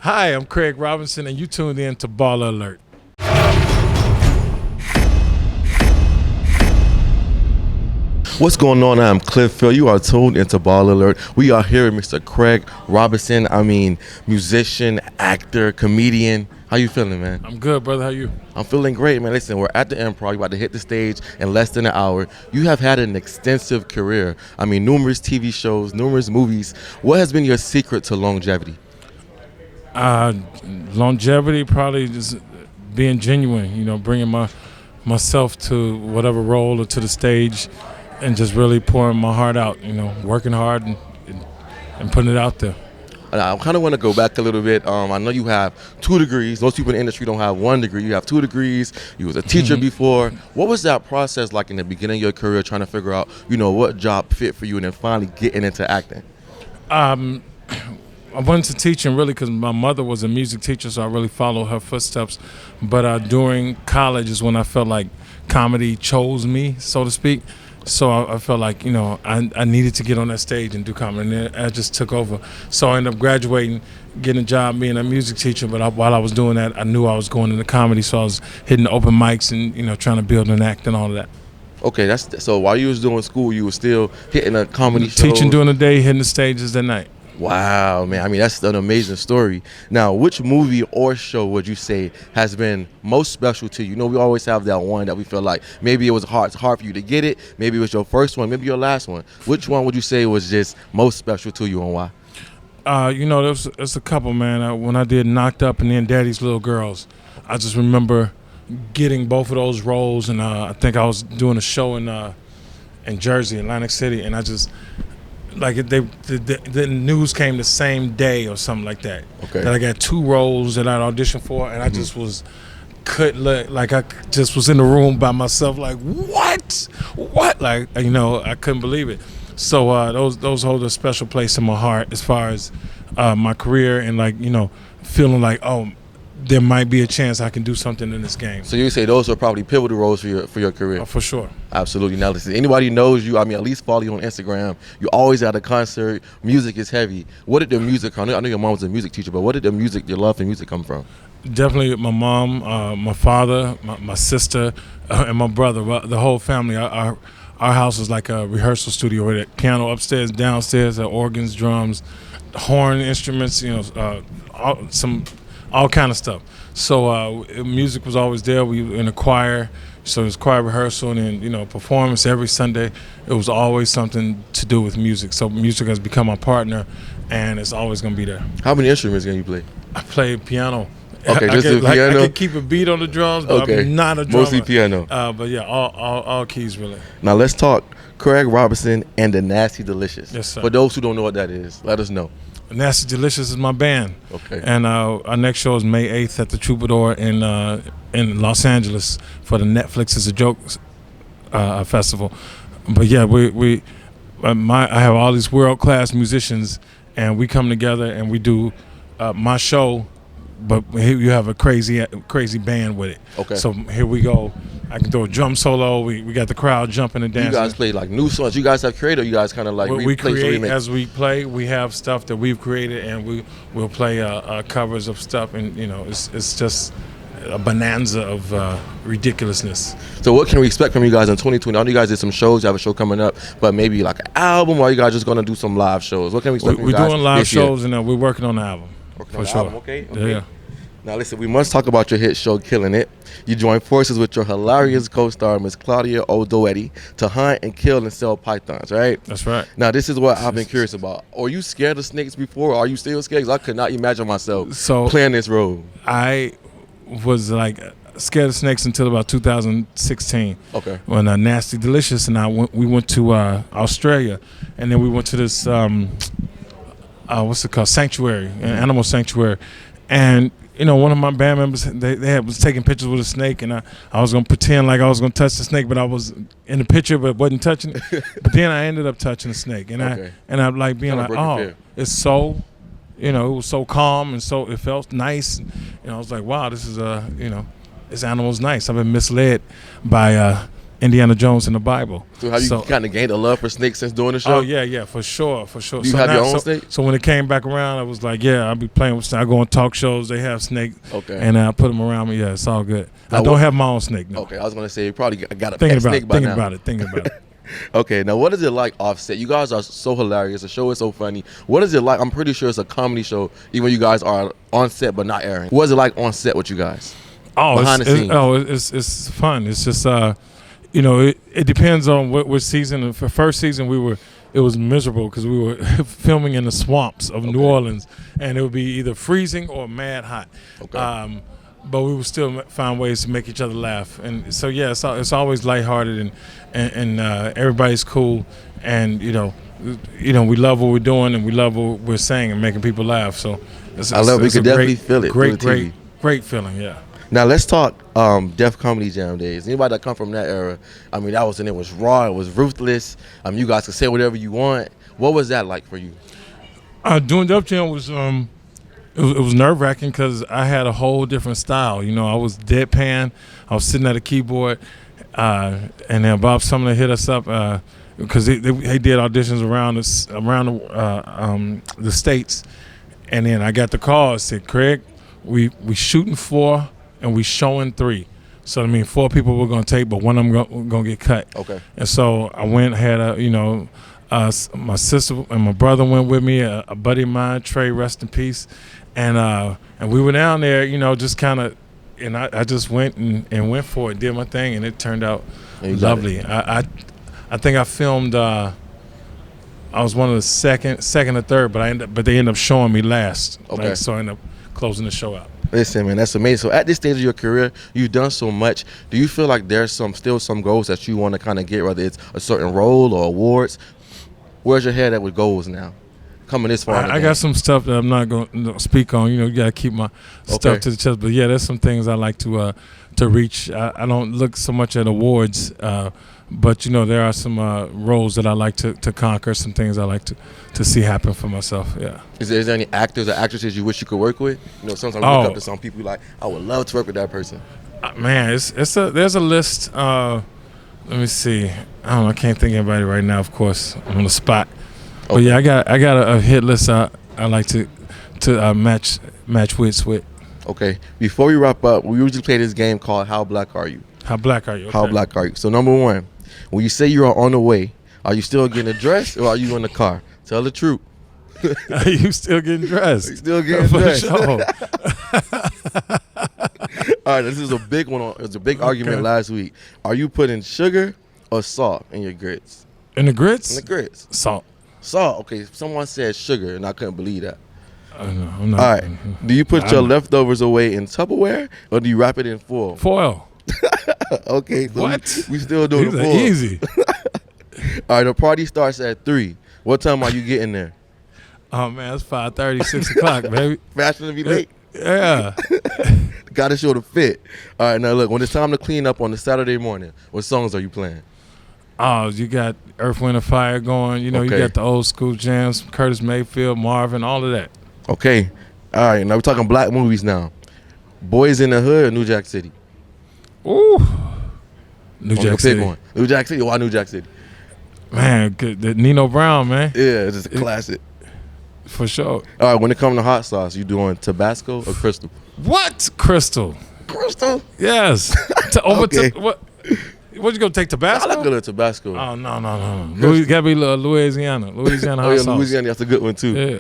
Hi, I'm Craig Robinson, and you tuned in to BallerAlert. What's going on? I'm Cliff Phil. You are tuned into BallerAlert. We are here with Mr. Craig Robinson. Musician, actor, comedian. How you feeling, man? I'm good, brother. How you? I'm feeling great, man. Listen, we're at the Improv. We're about to hit the stage in less than an hour. You have had an extensive career. Numerous TV shows, numerous movies. What has been your secret to longevity? Longevity, probably just being genuine. Bringing myself to whatever role or to the stage, and just really pouring my heart out. Working hard and putting it out there. I kind of want to go back a little bit. I know you have 2 degrees. Most people in the industry don't have 1 degree. You have 2 degrees. You was a teacher before. What was that process like in the beginning of your career, trying to figure out, what job fit for you, and then finally getting into acting? I went into teaching really because my mother was a music teacher, so I really followed her footsteps. But during college is when I felt like comedy chose me, so to speak. So I felt like, I needed to get on that stage and do comedy, and I just took over. So I ended up graduating, getting a job being a music teacher, but while I was doing that, I knew I was going into comedy, so I was hitting open mics and, trying to build an act and all of that. Okay, so while you was doing school, you were still hitting a comedy show? Teaching during the day, hitting the stages at night. Wow, man. That's an amazing story. Now, which movie or show would you say has been most special to you? We always have that one that we feel like maybe it was hard for you to get it. Maybe it was your first one, maybe your last one. Which one would you say was just most special to you, and why? There's a couple, man. When I did Knocked Up and then Daddy's Little Girls, I just remember getting both of those roles, and I think I was doing a show in Jersey, Atlantic City, and I just... the news came the same day or something like that. Okay. That I got 2 roles that I'd auditioned for, and I just I just was in the room by myself, like, what? I couldn't believe it. So those hold a special place in my heart as far as my career, and feeling like, oh, there might be a chance I can do something in this game. So you say those are probably pivotal roles for your career? Oh, for sure. Absolutely. Now listen, anybody knows you, at least follow you on Instagram. You always at a concert. Music is heavy. What did the music come? I know your mom was a music teacher, but what did your love for music come from? Definitely my mom, my father, my sister, and my brother. The whole family. Our house was like a rehearsal studio with a piano upstairs, downstairs, organs, drums, horn instruments, all kind of stuff. So music was always there. We were in a choir, so it was choir rehearsal and then, performance every Sunday. It was always something to do with music. So music has become my partner, and it's always going to be there. How many instruments can you play? I play piano. Okay, just the piano? I can keep a beat on the drums, but okay. I'm not a drummer. Mostly piano. But yeah, all keys really. Now let's talk Craig Robinson and the Nasty Delicious. Yes, sir. For those who don't know what that is, let us know. Nasty Delicious is my band. Okay. And our next show is May 8th at the Troubadour in Los Angeles for the Netflix is a Joke festival. But yeah, I have all these world-class musicians, and we come together and we do my show, but you have a crazy band with it. Okay. So here we go. I can do a drum solo. We got the crowd jumping and dancing. You guys play like new songs. You guys have created, or you guys kind of like we create as we play. We have stuff that we've created, and we'll play covers of stuff, and it's just a bonanza of ridiculousness. So what can we expect from you guys in 2020? I know you guys did some shows. You have a show coming up, but maybe like an album, or are you guys just gonna do some live shows? What can we expect from you guys? We're doing live shows, and we're working on the album. Working for on the sure. album, okay. Yeah. Now listen, we must talk about your hit show, Killing It. You joined forces with your hilarious co-star, Miss Claudia O'Doherty, to hunt and kill and sell pythons, right? That's right. Now this is what I've been curious about. Are you scared of snakes before? Or are you still scared? 'Cause I could not imagine myself playing this role. I was scared of snakes until about 2016. Okay. When Nasty Delicious and we went to Australia, and then we went to this what's it called, sanctuary, an animal sanctuary, and one of my band members they was taking pictures with a snake, and I was gonna pretend like I was gonna touch the snake, but I was in the picture but wasn't touching it. But then I ended up touching the snake, and I'm like being like, oh, it's so, it was so calm, and so it felt nice, and I was like, wow, this is this animal's nice. I've been misled by Indiana Jones in the Bible. So have you kind of gained a love for snakes since doing the show? Oh yeah, for sure. Do you have your own snake? So when it came back around, I was like, yeah, I'll be playing with snakes. I go on talk shows, they have snakes, and I put them around me. Yeah, it's all good. I don't have my own snake, no. Okay, I was gonna say you probably got a pet snake by now. Thinking about it. Okay, now what is it like offset? You guys are so hilarious. The show is so funny. What is it like? I'm pretty sure it's a comedy show, even when you guys are on set but not airing. What is it like on set with you guys? Oh, behind the scenes? It's fun. It's just it depends on what season. For first season, it was miserable because we were filming in the swamps of New Orleans, and it would be either freezing or mad hot. Okay. But we would still find ways to make each other laugh, and so yeah, it's always lighthearted and everybody's cool, and we love what we're doing and we love what we're saying and making people laugh. So I love it. We could definitely feel it. Great feeling. Yeah. Now let's talk Def Comedy Jam days. Anybody that come from that era, I mean, it was raw, it was ruthless. You guys could say whatever you want. What was that like for you? Doing Def Jam was it was nerve-wracking because I had a whole different style. I was deadpan. I was sitting at a keyboard, and then Bob Sumner hit us up because he did auditions around the states, and then I got the call. I said, Craig, we shooting 4 and we showing 3. So 4 people were gonna take, but one of them gonna get cut. Okay. And so I went, had my sister and my brother went with me, a buddy of mine, Trey, rest in peace, and we were down there, just kind of, and I just went and went for it, did my thing, and it turned out lovely. I think I filmed. I was one of the second or third, but they ended up showing me last. Okay. So I ended up closing the show out. Listen, man, that's amazing. So at this stage of your career, you've done so much. Do you feel like there's still some goals that you want to kind of get, whether it's a certain role or awards? Where's your head at with goals now? Coming this far. I got some stuff that I'm not going to speak on. You got to keep my stuff to the chest. But yeah, there's some things I like to reach. I don't look so much at awards, but there are some roles that I like to conquer. Some things I like to see happen for myself. Yeah. Is there any actors or actresses you wish you could work with? Sometimes you look up to some people like, I would love to work with that person. Man, there's a list. Let me see. I don't know. I can't think of anybody right now. Of course, I'm on the spot. But yeah, I got a hit list. I like to match wits with. Okay. Before we wrap up, we usually play this game called How Black Are You? How black are you? Okay. How black are you? So number 1, when you say you are on the way, are you still getting dressed or are you in the car? Tell the truth. Are you still getting dressed? You still getting dressed. For sure. All right, this is a big one. It was a big argument last week. Are you putting sugar or salt in your grits? In the grits? In the grits. Salt. Salt. Okay, someone said sugar, and I couldn't believe that. No, I'm not. All right. Do you put your leftovers away in Tupperware or do you wrap it in foil? Foil. Okay. So what? We still doing These the foil. easy. All right, the party starts at 3. What time are you getting there? Oh, man, it's 5:30, 6 o'clock, baby. Faster to be late? Yeah. Got to show the fit. All right, now look, when it's time to clean up on the Saturday morning, what songs are you playing? Oh, you got Earth, Wind, and Fire going. You got the old school jams, Curtis Mayfield, Marvin, all of that. Okay. All right, now we're talking black movies now. Boys in the Hood or New Jack City? Ooh. New Jack City. Pick one. New Jack City? Why New Jack City? Man, good. The Nino Brown, man. Yeah, it's just a classic. For sure. All right, when it comes to hot sauce, you doing Tabasco or Crystal? What? Crystal. Crystal? Yes. Okay. What you gonna take, Tabasco? I like a little Tabasco. Oh, no. Gotta be Louisiana. Louisiana hot sauce. Louisiana, that's a good one too. Yeah.